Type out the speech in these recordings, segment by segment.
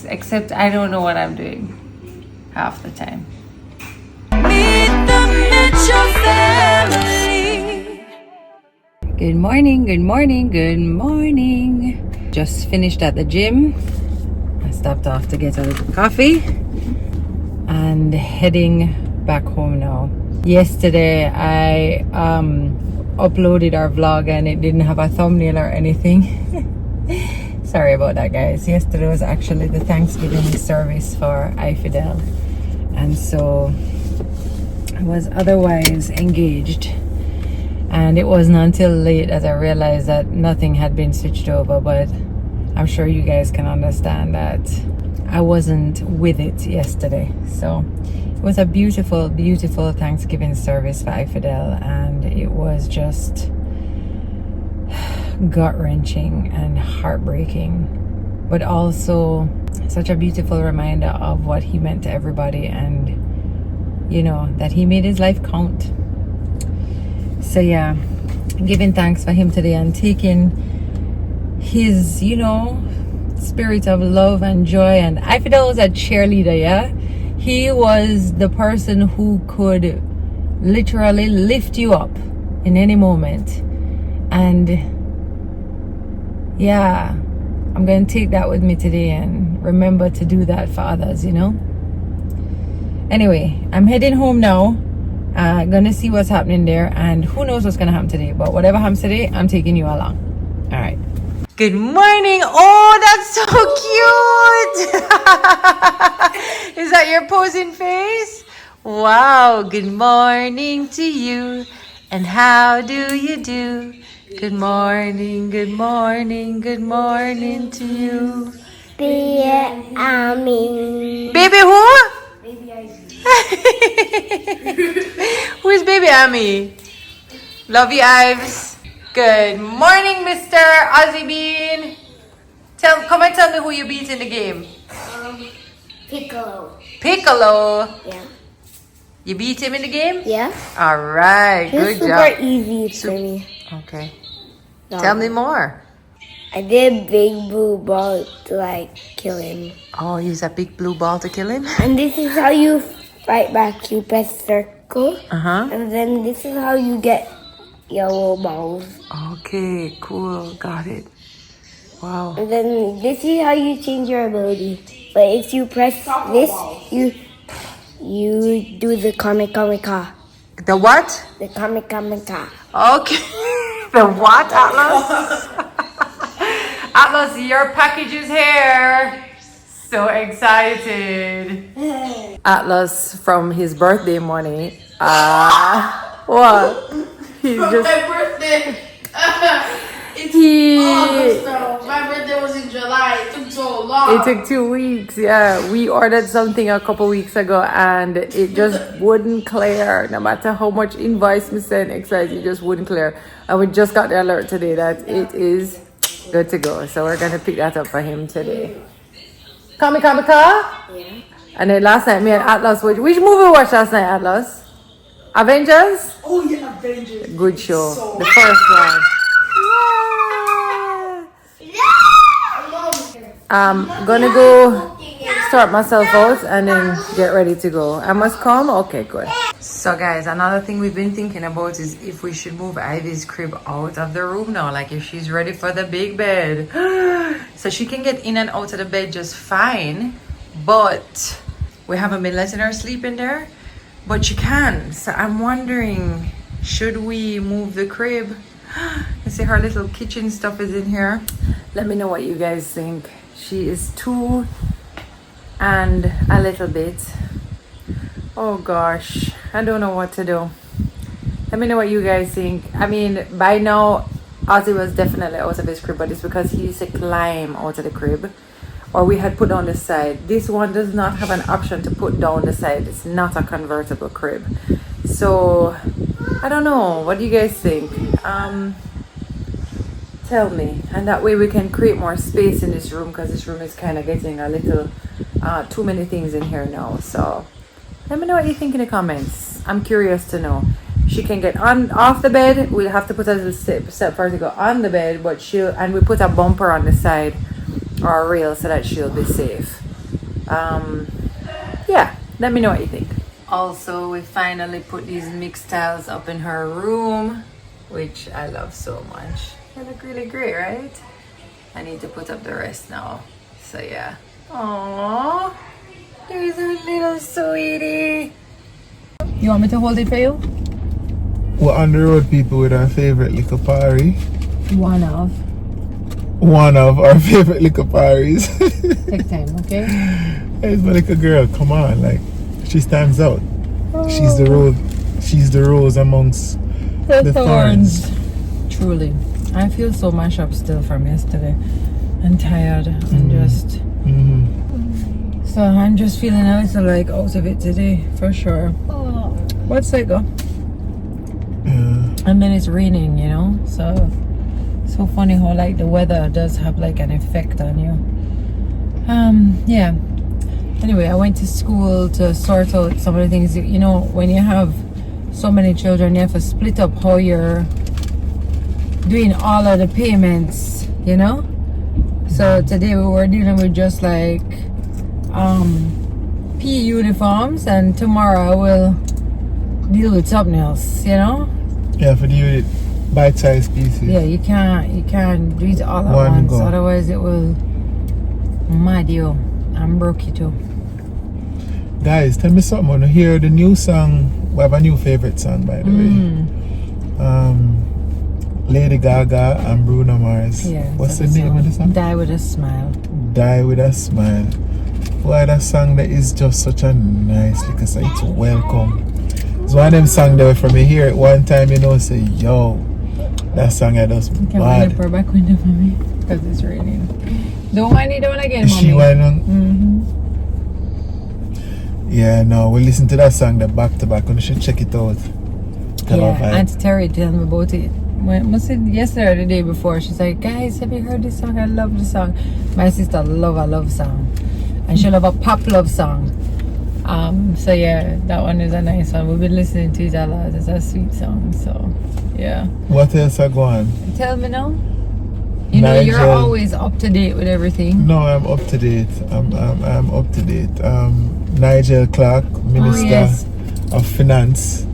Except I don't know what I'm doing half the time. Good morning, good morning, good morning. Just finished at the gym. I stopped off to get a little coffee and heading back home now. Yesterday I uploaded our vlog and it didn't have a thumbnail or anything. Sorry about that, guys. Yesterday was actually the Thanksgiving service for iFidel, and so I was otherwise engaged, and it wasn't until late that I realized that nothing had been switched over. But I'm sure you guys can understand that I wasn't with it yesterday. So it was a beautiful, beautiful Thanksgiving service for iFidel, and it was just gut-wrenching and heartbreaking, but also such a beautiful reminder of what he meant to everybody, and you know, that he made his life count. So yeah, giving thanks for him today and taking his, you know, spirit of love and joy. And iFidel was a cheerleader. Yeah, he was the person who could literally lift you up in any moment. And yeah, I'm going to take that with me today and remember to do that for others, you know. Anyway, I'm heading home now. Gonna see what's happening there, and who knows what's gonna happen today. But whatever happens today, I'm taking you along. All right. Good morning. Oh, that's so cute. Is that your posing face? Wow. Good morning to you. And how do you do? Good morning, good morning, good morning to you. Baby Ami. Baby who? Baby Ivy. Who is Baby Ami? Love you, Ives. Good morning, Mr. Ozzy Bean. Come and tell me who you beat in the game. Piccolo. Piccolo. Yeah. You beat him in the game? Yeah. All right, good job. Super easy for me. Okay. No. Tell me more. I did big blue ball to like kill him. Oh, use a big blue ball to kill him? And this is how you fight back. You press circle. Uh-huh. And then this is how you get yellow balls. Okay, cool. Got it. Wow. And then this is how you change your ability. But if you press this, you do the Kamikaze. The what? The Kamikaze. Okay. The what, Atlas? Atlas, your package is here. So excited. Atlas, from his birthday money. What? He's From just... my birthday. It's August though. My birthday was in July. It took so long. It took 2 weeks. Yeah, we ordered something a couple weeks ago and it just wouldn't clear. No matter how much invoice we sent, it just wouldn't clear. And we just got the alert today that it is good to go. So we're gonna pick that up for him today. Kamikaze? Yeah. And then last night, me and Atlas, which movie we watched last night, Atlas? Avengers? Oh yeah, Avengers. Good show. So The first one. I'm gonna go sort myself out and then get ready to go. I must come? Okay, good. So guys, another thing we've been thinking about is if we should move Ivy's crib out of the room now, like if she's ready for the big bed. So she can get in and out of the bed just fine, but we haven't been letting her sleep in there, but she can. So I'm wondering, should we move the crib? You see her little kitchen stuff is in here. Let me know what you guys think. She is 2 and a little bit. Oh gosh, I don't know what to do. Let me know what you guys think. I mean, by now Ozzy was definitely out of his crib, but it's because he used to climb out of the crib, or we had put down the side. This one does not have an option to put down the side. It's not a convertible crib. So I don't know, what do you guys think? Tell me, and that way we can create more space in this room, because this room is kind of getting a little too many things in here now. So let me know what you think in the comments. I'm curious to know. She can get on off the bed. We'll have to put a little step for her to go on the bed, but we put a bumper on the side or a rail so that she'll be safe. Yeah, let me know what you think. Also, we finally put these mixed tiles up in her room, which I love so much. They look really great, right? I need to put up the rest now. So yeah. Aww, there's a little sweetie. You want me to hold it for you? We're on the road, people, with our favorite liquor party. One of. One of our favorite liquor parties. Take time, okay? It's my little girl, come on, like, she stands out. She's the rose. She's the rose amongst the thorns. Truly, I feel so mashed up still from yesterday. I'm tired. I'm just. So I'm just feeling a little like out of it today, for sure. What's it go? And then it's raining, you know. So funny how like the weather does have like an effect on you. Yeah. Anyway, I went to school to sort out some of the things. You know, when you have so many children, you have to split up how you're doing all of the payments, you know. So today we were dealing with just like PE uniforms, and tomorrow I will deal with something else, you know. Yeah, for the bite-sized pieces. Yeah, you can't do it all at once, otherwise it will mad you and broke you too. Guys, tell me something. When you hear the new song, we have a new favorite song, by the way. Lady Gaga and Bruno Mars. Yeah. What's the name of the song? Die with a Smile. Die with a Smile. Why that song that is just such a nice little song. It's welcome. It's one of them songs that from you hear it one time, you know, say, yo, that song I just Can bad. we her back window for me? Because it's raining. Don't mind it on again, Is mommy. she whining? Yeah, no, we listen to that song that back to back. You should check it out. Tell her vibe. Auntie Terry told me about it. Must have yesterday or the day before. She's like, guys, have you heard this song? I love the song. My sister love a love song, and she love a pop love song. So yeah, that one is a nice one. We've been listening to it a lot. It's a sweet song. So yeah. What else are going? Tell me now. You know, you're always up to date with everything. No, I'm up to date. I'm up to date. Nigel Clark, Minister of Finance,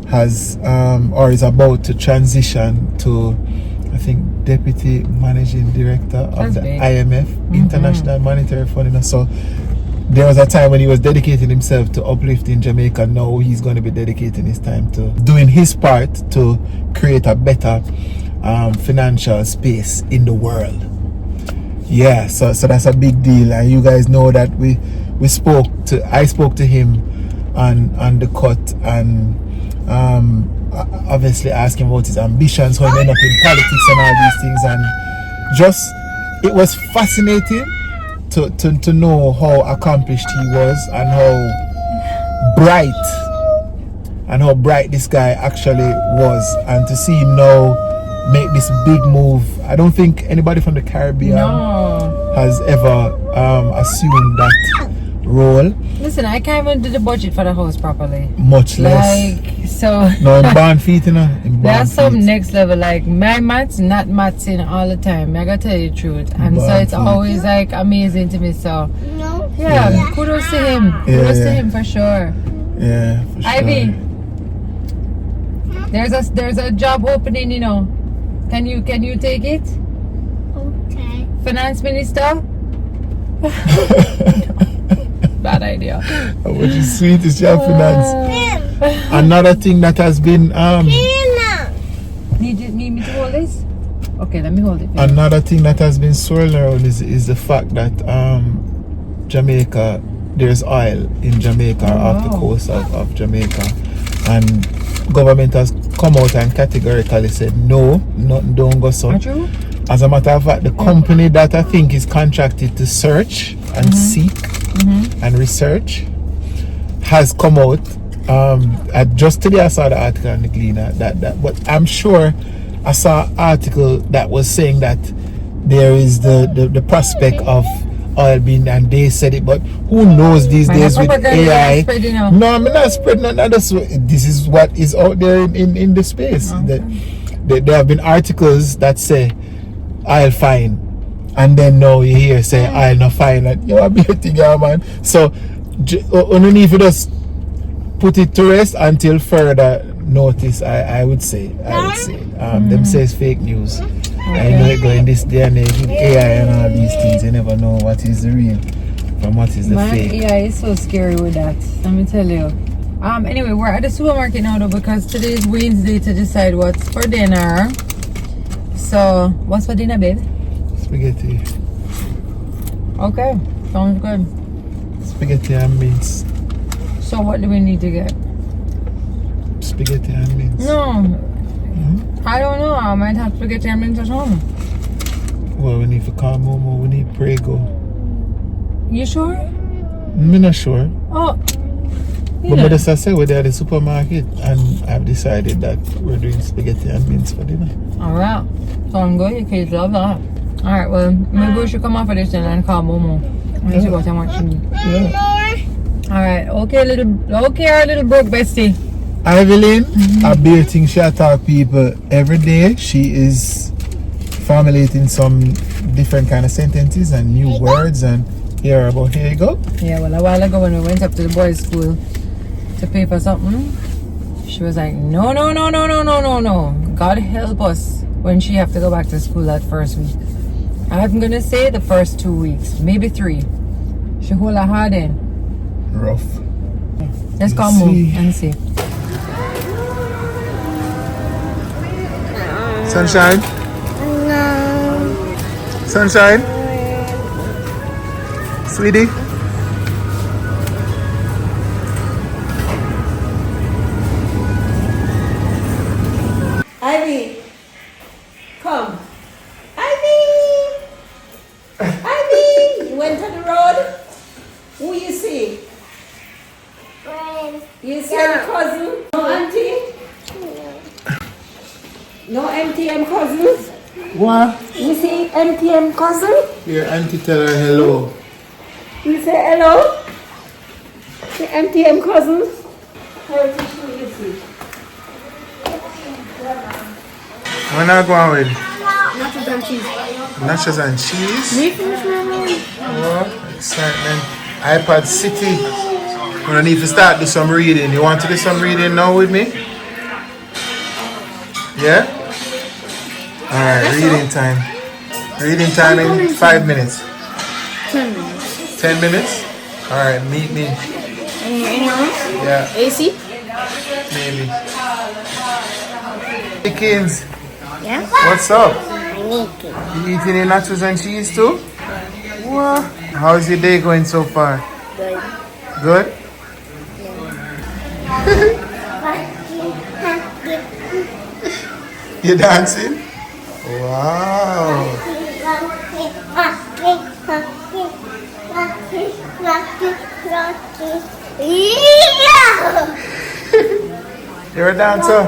has or is about to transition to, I think, Deputy Managing Director of the IMF, International Monetary Fund. You know, so there was a time when he was dedicating himself to uplifting Jamaica. Now he's going to be dedicating his time to doing his part to create a better financial space in the world. Yeah, so that's a big deal, and you guys know that I spoke to him on the cut, and obviously asking about his ambitions, how he ended up in politics and all these things, and just it was fascinating to know how accomplished he was and how bright this guy actually was, and to see him now make this big move. I don't think anybody from the Caribbean has ever assumed that role. Listen, I can't even do the budget for the house properly. Much less. Like, so. No, in bond feet, you know. That's some next level. Like, my maths not mathsing all the time. I gotta tell you the truth. And so it's always like amazing to me. So, yeah. Kudos to him. Kudos to him for sure. Yeah, for sure. Ivy, there's a job opening, you know. Can you take it? Okay. Finance Minister? Bad idea. Which is sweet is your finance. Another thing that has been Need me to hold this? Okay, let me hold it. Another thing that has been swirling around is the fact that Jamaica, there's oil in Jamaica off the coast of Jamaica, and government has come out and categorically said no, don't go so. As a matter of fact, the company that I think is contracted to search and seek and research has come out. Just today I saw the article on the Gleaner that but I'm sure I saw an article that was saying that there is the prospect of oil being, and they said it, but who knows these days with AI. No, I'm not spreading another. This is what is out there in the space. There have been articles that say oil fine, And then now you hear say I'll not find that you are beauty girl, man. So only if you just put it to rest until further notice, I would say. Them says fake news. I know it going this day and age with AI and all these things. You never know what is the real from what is the fake. Yeah, it's so scary with that. Let me tell you. Anyway, we're at the supermarket now though because today is Wednesday to decide what's for dinner. So, what's for dinner, babe? Spaghetti. Okay, sounds good. Spaghetti and beans. So, what do we need to get? Spaghetti and beans. No, I don't know. I might have spaghetti and beans at home. Well, we need to call Momo. We need Prego. You sure? I'm not sure. Oh. But I say we're at the supermarket and I've decided that we're doing spaghetti and beans for dinner. Alright. Sounds good. Your kids love that. Alright, well, maybe we should come off of this then and call Momo. Let's see what I want to do. Yeah. Alright, okay, our little broke bestie. Evelyn, a big thing she talk people every day. She is formulating some different kind of sentences and new words and here you go. Yeah, well, a while ago when we went up to the boys' school to pay for something, she was like, no. God help us when she have to go back to school that first week. I'm gonna say the first 2 weeks, maybe 3. She hold her hard in. Rough. Let's go move and see. Sunshine? No. Sunshine? Sweetie? Ivy, come. Ivy! Ivy! You went to the road? Who you see? You see your cousin? No auntie? No MTM cousins? What? You see MTM cousin? Your auntie tell her hello. You say hello? The MTM cousins? Heritage, who you see? When I go on with Nachos and cheese. nachos and cheese. Me finish my meal. Oh, excitement. iPad City. When I need to start do some reading. You want to do some reading now with me? Yeah? Alright, reading time. Reading time in 5 minutes. 10 minutes. 10 minutes? Alright, meet me. In your room? Yeah, AC? maybe. Chickens, Yeah? what's up? I need it. You eating your nachos and cheese too? What? How's your day going so far? Good. Good? You dancing? Wow. You're a dancer?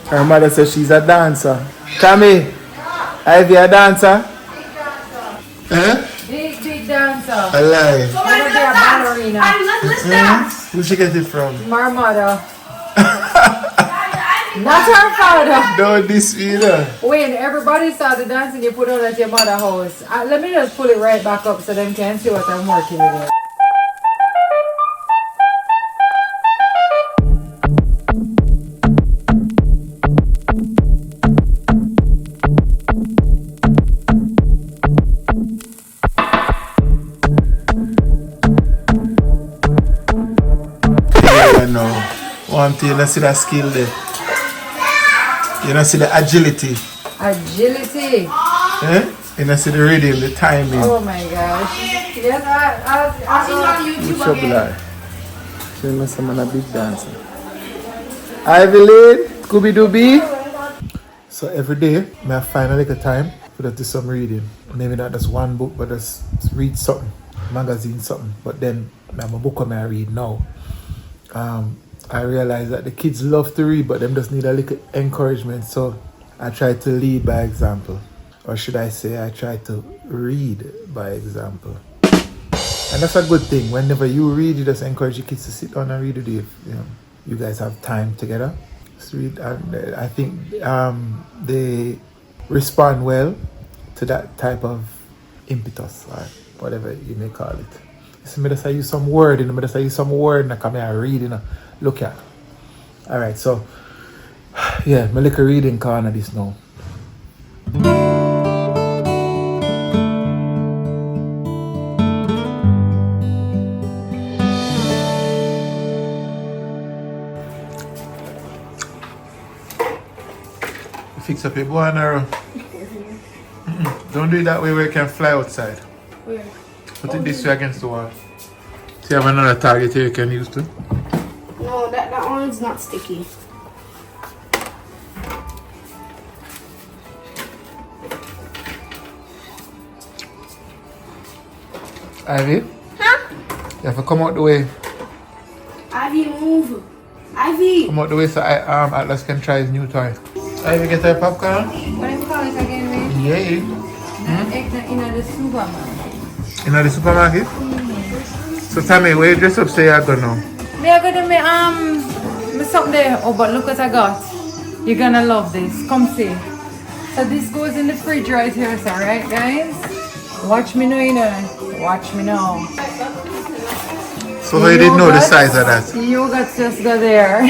Her mother says she's a dancer. Tami, Ivy a dancer? Eh? Big dancer. A lie. Never be a ballerina. Where'd she get it from? My mother. Not her father. Don't diss me either. When everybody saw the dancing you put on at your mother's house, let me just pull it right back up so them can see what I'm working with. No. One thing, you don't see that skill there. You don't see the agility. Agility. Eh? You don't see the rhythm, the timing. Oh my gosh. Yes, I see on YouTube What's up, again. lad? She must have been a big dancer. Evelyn, Scooby-Dooby. So every day, I find a little time for that do some reading. Maybe not just one book, but just read something, magazine something. But then I have a book I read now. I realize that the kids love to read, but them just need a little encouragement. So I try to lead by example, or should I say, I try to read by example. And that's a good thing. Whenever you read, you just encourage your kids to sit down and read with you. You know, you guys have time together. sweet, and I think they respond well to that type of impetus or whatever you may call it. So I just use some word, I use some word and I come here and read, look at. Alright, so yeah, my little reading corner this now. Fix up your bow and arrow. Don't do it that way where you can fly outside. Where? Put it this way against the wall. So you have another target here you can use too. No, that one's not sticky. Ivy? Huh? You have to come out the way. Ivy, move. Ivy. Come out the way so Atlas can try his new toy. Ivy, get her popcorn? What do you call it again, man? Yeah. In the supermarket. In the supermarket? So Tami, where you dress up say you're going now? Me I got me something there. Oh, but look what I got. You're gonna love this. Come see. So this goes in the fridge right here, so alright guys? Watch me now, Watch me now. So how you didn't know the size of that? The yogurt just go there.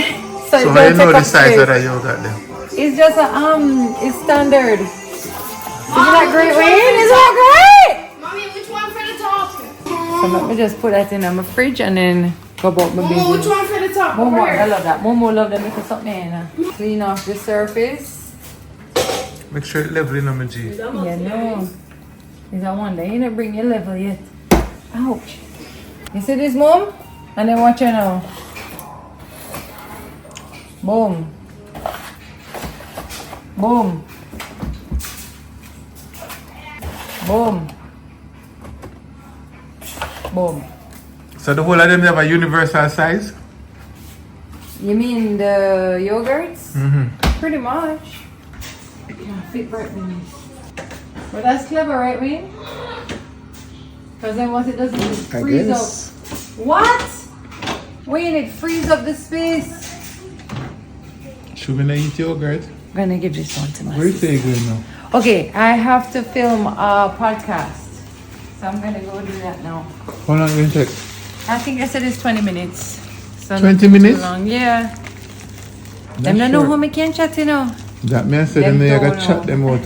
So it how you don't know take the up size space. of that yogurt then? It's just it's standard. Isn't that great, Wayne? Is that great? Mommy, which one for the top? So let me just put that in my fridge and then go about my Momo, which business. one for the top? Momo, Over I here. love that. Momo love them because something in. Clean off the surface. Make sure it's level in on my G. Yeah, no. Is that one day? You didn't bring your level yet. Ouch. You see this, Mom? And then watch it now. Boom. Boom. Boom. Boom. So the whole of them have a universal size? You mean the yogurts? Mm-hmm. Pretty much. Yeah, fit right in. But that's clever, right, Wayne? Because then what it does is it frees up. What? Wayne, it frees up the space. Should we not eat yogurt? I'm gonna give this one to my Where sister. are you going now? Okay, I have to film a podcast. So I'm gonna go do that now. How long will it take? I think I said it's 20 minutes. So 20 not too minutes? long. Yeah. Not Them don't know sure. how me can chat, you know. That man said Them them there don't got chat them out.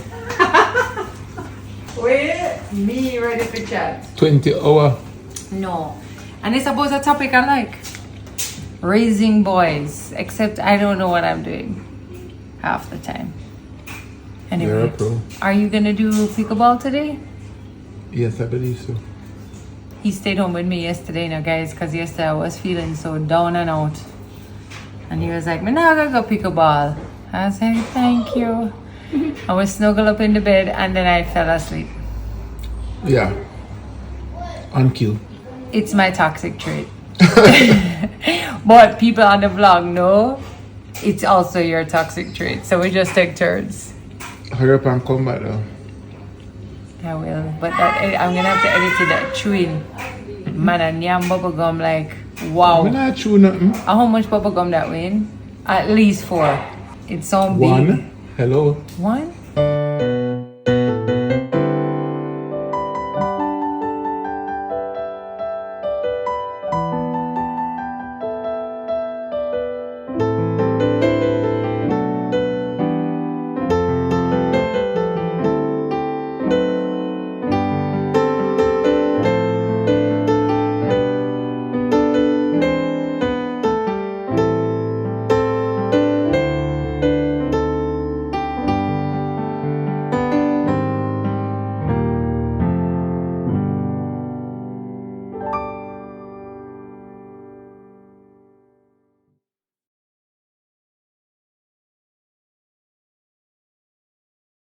Wait, me ready for chat. 20 hour. No. And it's about a topic I like. Raising boys. Except I don't know what I'm doing half the time. You're a Anyway, pro. are you gonna do pickleball today? Yes, I believe so. He stayed home with me yesterday, now guys, because yesterday I was feeling so down and out. And he was like, "Me now gonna go pickleball." I was like, "Thank you." I was snuggled up in the bed and then I fell asleep. Yeah. On cue. It's my toxic trait. But people on the vlog know it's also your toxic trait. So we just take turns. Hurry up and come back though. I will. But I'm gonna have to edit it that chewing. Man, and yam bubble gum like wow. I'm not chew nothing. How much bubble gum that win? At least 4. It's so big. One. Hello. 1?